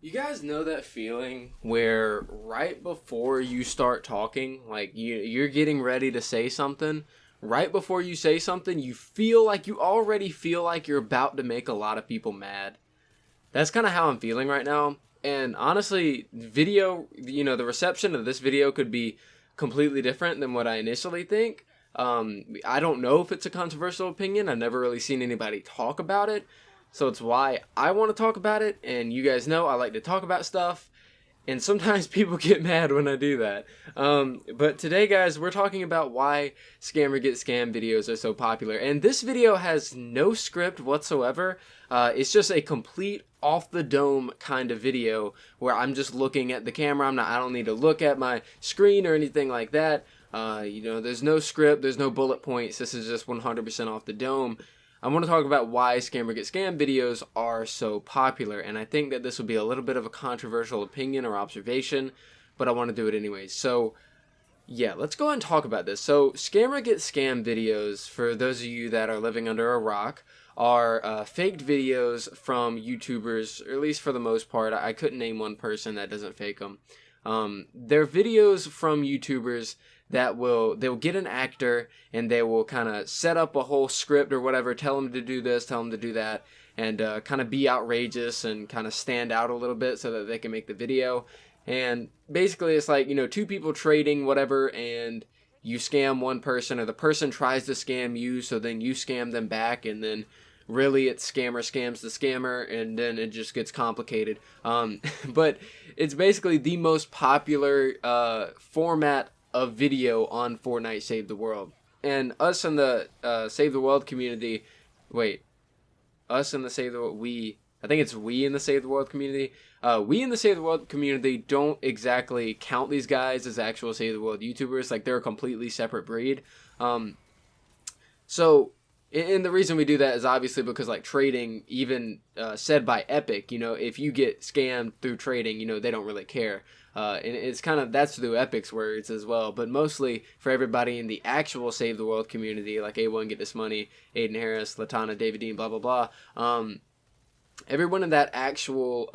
You guys know that feeling where right before you start talking, like you're getting ready to say something, right before you say something, you already feel like you're about to make a lot of people mad. That's kind of how I'm feeling right now. And honestly, the reception of this video could be completely different than what I initially think. I don't know if it's a controversial opinion. I've never really seen anybody talk about it. So it's why I want to talk about it. And you guys know I like to talk about stuff. And sometimes people get mad when I do that. But today, guys, we're talking about why Scammer Get Scammed videos are so popular. And this video has no script whatsoever. It's just a complete off the dome kind of video where I'm just looking at the camera. I don't need to look at my screen or anything like that. There's no script, there's no bullet points. This is just 100% off the dome. I want to talk about why Scammer Get Scammed videos are so popular, and I think that this will be a little bit of a controversial opinion or observation, but I want to do it anyways. So, yeah, let's go ahead and talk about this. So, Scammer Get Scammed videos, for those of you that are living under a rock, are faked videos from YouTubers, or at least for the most part. I couldn't name one person that doesn't fake them. They're videos from YouTubers that they'll get an actor and they will kind of set up a whole script or whatever, tell them to do this, tell them to do that, and kind of be outrageous and kind of stand out a little bit so that they can make the video. And basically it's like, two people trading whatever, and you scam one person, or the person tries to scam you, so then you scam them back, and then really it's scammer scams the scammer, and then it just gets complicated. But it's basically the most popular format of video on Fortnite Save the World. And us in the Save the World community, us in the Save the World, I think it's we in the Save the World community. We in the Save the World community don't exactly count these guys as actual Save the World YouTubers. Like, they're a completely separate breed. So, and the reason we do that is obviously because, like, trading, even said by Epic, if you get scammed through trading, they don't really care. And it's kind of, that's through Epic's words as well, but mostly for everybody in the actual Save the World community, like A1 Get This Money, Aiden Harris, Latana, David Dean, blah, blah, blah. Everyone in that actual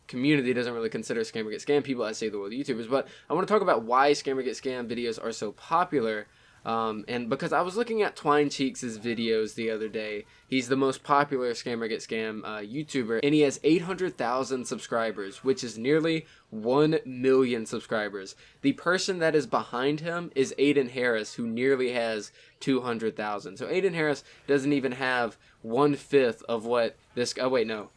community doesn't really consider Scammer Get Scammed people as Save the World YouTubers, but I want to talk about why Scammer Get Scammed videos are so popular. And because I was looking at Twine Cheeks' videos the other day. He's the most popular Scammer Get Scammed YouTuber, and he has 800,000 subscribers, which is nearly 1 million subscribers. The person that is behind him is Aiden Harris, who nearly has 200,000. So Aiden Harris doesn't even have 1/5 of what this guy,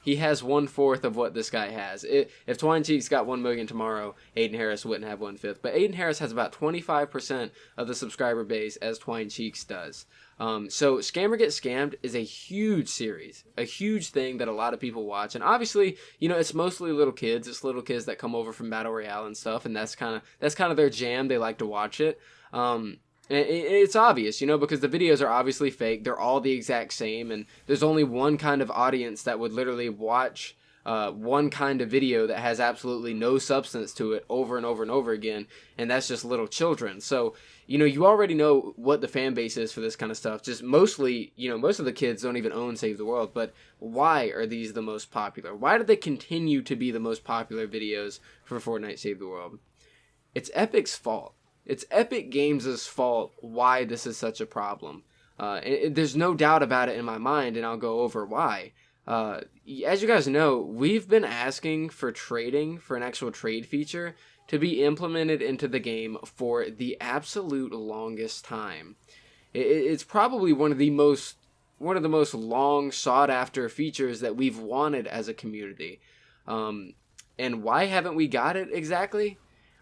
he has 1/4 of what this guy has. If Twine Cheeks got 1 million tomorrow, Aiden Harris wouldn't have 1/5. But Aiden Harris has about 25% of the subscriber base as Twine Cheeks does. So Scammer Get Scammed is a huge series, a huge thing that a lot of people watch. And obviously, it's mostly little kids. It's little kids that come over from Battle Royale and stuff, and that's kind of their jam. They like to watch it. It's obvious, because the videos are obviously fake. They're all the exact same, and there's only one kind of audience that would literally watch one kind of video that has absolutely no substance to it over and over and over again, and that's just little children. So, you already know what the fan base is for this kind of stuff. Just mostly, most of the kids don't even own Save the World, but why are these the most popular? Why do they continue to be the most popular videos for Fortnite Save the World? It's Epic's fault. It's Epic Games' fault why this is such a problem. There's no doubt about it in my mind, and I'll go over why. As you guys know, we've been asking for trading, for an actual trade feature, to be implemented into the game for the absolute longest time. It's probably one of the most long sought after features that we've wanted as a community. And why haven't we got it exactly?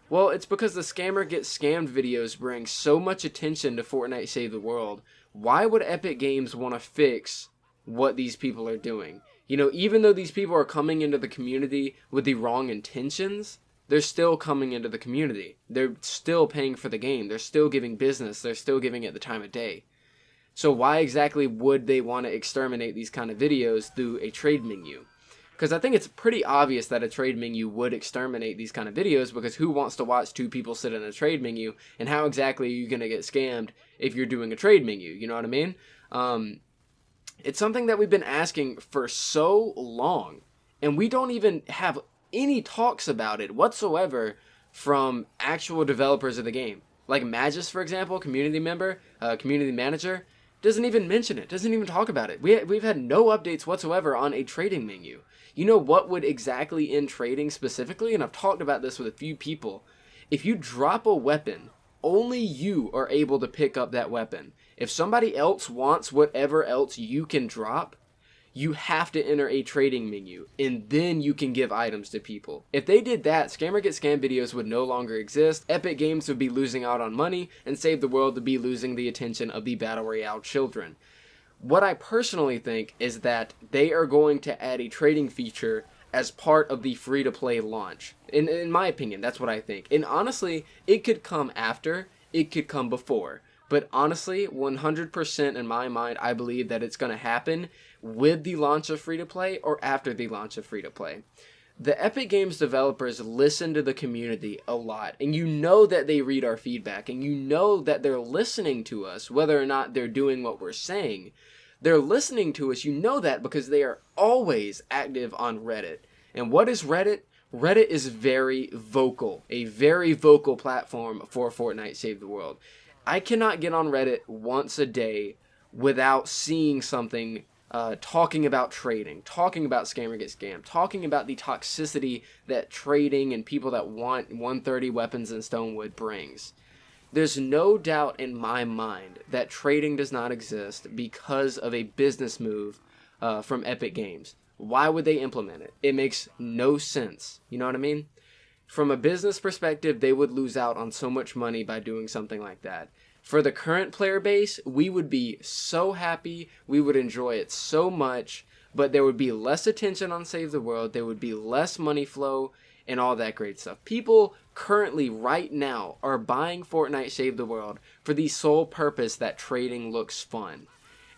Well, it's because the Scammer Get Scammed videos bring so much attention to Fortnite Save the World. Why would Epic Games want to fix what these people are doing? Even though these people are coming into the community with the wrong intentions, they're still coming into the community. They're still paying for the game. They're still giving business. They're still giving it the time of day. So why exactly would they want to exterminate these kind of videos through a trade menu? Because I think it's pretty obvious that a trade menu would exterminate these kind of videos, because who wants to watch two people sit in a trade menu, and how exactly are you going to get scammed if you're doing a trade menu? You know what I mean? It's something that we've been asking for so long, and we don't even have any talks about it whatsoever from actual developers of the game. Like Magus, for example, community member, community manager, doesn't even mention it, doesn't even talk about it. We've had no updates whatsoever on a trading menu. You know what would exactly end trading specifically? And I've talked about this with a few people. If you drop a weapon, only you are able to pick up that weapon. If somebody else wants whatever else you can drop, you have to enter a trading menu, and then you can give items to people. If they did that, Scammer Get Scammed videos would no longer exist, Epic Games would be losing out on money, and Save the World would be losing the attention of the Battle Royale children. What I personally think is that they are going to add a trading feature as part of the free-to-play launch. In my opinion, that's what I think. And honestly, it could come after, it could come before. But honestly, 100% in my mind, I believe that it's going to happen with the launch of free-to-play or after the launch of free-to-play. The Epic Games developers listen to the community a lot, and you know that they read our feedback, and you know that they're listening to us, whether or not they're doing what we're saying. They're listening to us, you know that, because they are always active on Reddit. And what is Reddit? Reddit is very vocal, a very vocal platform for Fortnite Save the World. I cannot get on Reddit once a day without seeing something talking about trading, talking about Scammer Get Scammed, talking about the toxicity that trading and people that want 130 weapons in Stonewood brings. There's no doubt in my mind that trading does not exist because of a business move from Epic Games. Why would they implement it? It makes no sense. You know what I mean? From a business perspective, they would lose out on so much money by doing something like that. For the current player base, we would be so happy, we would enjoy it so much, but there would be less attention on Save the World, there would be less money flow, and all that great stuff. People currently, right now, are buying Fortnite Save the World for the sole purpose that trading looks fun.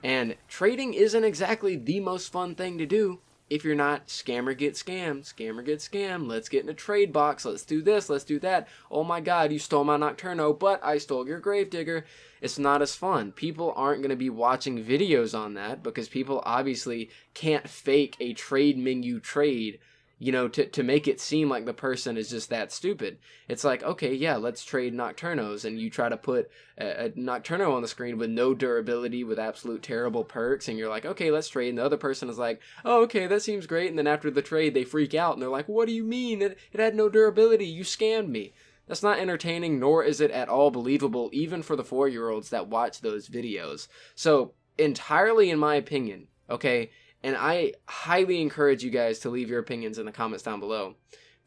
And trading isn't exactly the most fun thing to do if you're not Scammer Get Scammed, Scammer Get Scammed, let's get in a trade box, let's do this, let's do that. Oh my god, you stole my Nocturno, but I stole your Gravedigger. It's not as fun. People aren't going to be watching videos on that because people obviously can't fake a trade menu trade, you know, to make it seem like the person is just that stupid. It's like, okay, yeah, let's trade Nocturnos, and you try to put a Nocturno on the screen with no durability, with absolute terrible perks, and you're like, okay, let's trade, and the other person is like, oh, okay, that seems great, and then after the trade, they freak out, and they're like, what do you mean? It had no durability, you scammed me. That's not entertaining, nor is it at all believable, even for the 4-year-olds that watch those videos. So, entirely in my opinion, okay, and I highly encourage you guys to leave your opinions in the comments down below.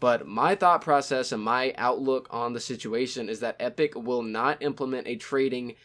But my thought process and my outlook on the situation is that Epic will not implement a trading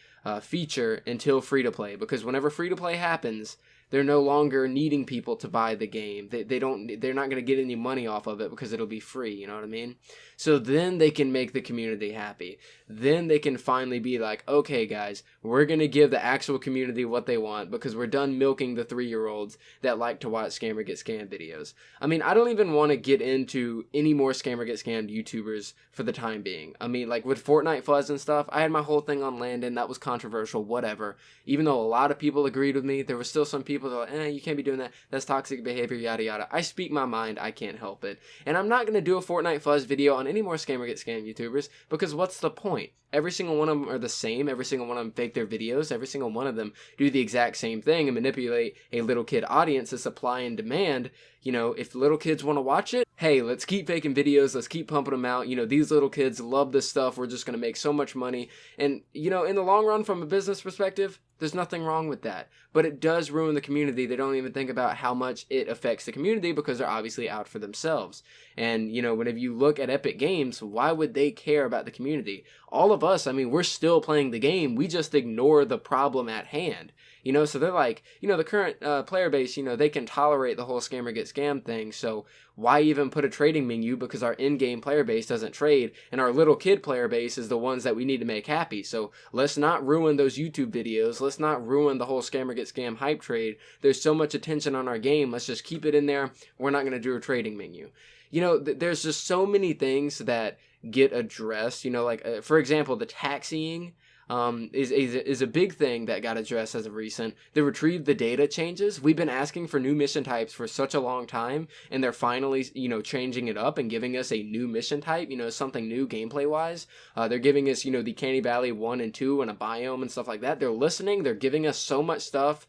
feature until free-to-play. Because whenever free-to-play happens, they're no longer needing people to buy the game. They're not going to get any money off of it because it'll be free, you know what I mean? So then they can make the community happy. Then they can finally be like, okay guys, we're going to give the actual community what they want because we're done milking the 3-year-olds that like to watch Scammer Get Scammed videos. I mean, I don't even want to get into any more Scammer Get Scammed YouTubers for the time being. I mean, like with Fortnite Fuzz and stuff, I had my whole thing on Landon, that was controversial, whatever. Even though a lot of people agreed with me, there were still some people that were like, you can't be doing that, that's toxic behavior, yada yada. I speak my mind, I can't help it. And I'm not going to do a Fortnite Fuzz video on any more Scammer Get Scammed YouTubers, because what's the point? Every single one of them are the same, every single one of them fake their videos, every single one of them do the exact same thing and manipulate a little kid audience to supply and demand. You know, if little kids want to watch it, hey, let's keep faking videos, let's keep pumping them out. You know, these little kids love this stuff, we're just going to make so much money. And, you know, in the long run, from a business perspective, there's nothing wrong with that. But it does ruin the community. They don't even think about how much it affects the community because they're obviously out for themselves. And, you know, whenever you look at Epic Games, why would they care about the community? All of us, I mean, we're still playing the game. We just ignore the problem at hand. You know, so they're like, you know, the current player base, you know, they can tolerate the whole Scammer Get Scammed thing. So why even put a trading menu? Because our in-game player base doesn't trade, and our little kid player base is the ones that we need to make happy. So let's not ruin those YouTube videos. Let's not ruin the whole Scammer Get Scammed hype trade. There's so much attention on our game. Let's just keep it in there. We're not going to do a trading menu. You know, there's just so many things that get addressed. You know, like, for example, the taxiing. is a big thing that got addressed as of recent. The retrieve the data changes. We've been asking for new mission types for such a long time, and they're finally, changing it up and giving us a new mission type, something new gameplay wise. They're giving us, the Canny Valley 1 and 2 and a biome and stuff like that. They're listening. They're giving us so much stuff,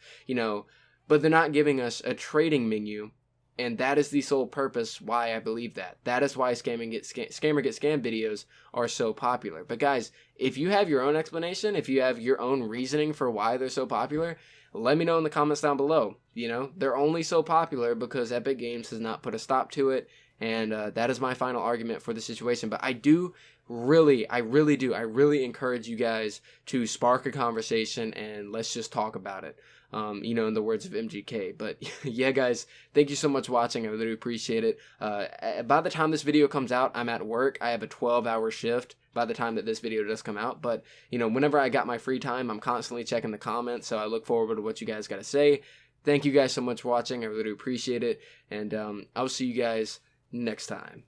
but they're not giving us a trading menu. And that is the sole purpose why I believe that. That is why Scammer Get Scammed videos are so popular. But guys, if you have your own explanation, if you have your own reasoning for why they're so popular, let me know in the comments down below. They're only so popular because Epic Games has not put a stop to it. And that is my final argument for the situation. But I really encourage you guys to spark a conversation and let's just talk about it. In the words of MGK. But yeah, guys, thank you so much for watching. I really appreciate it. By the time this video comes out, I'm at work. I have a 12-hour shift by the time that this video does come out. But, whenever I got my free time, I'm constantly checking the comments. So I look forward to what you guys got to say. Thank you guys so much for watching. I really appreciate it. And I'll see you guys next time.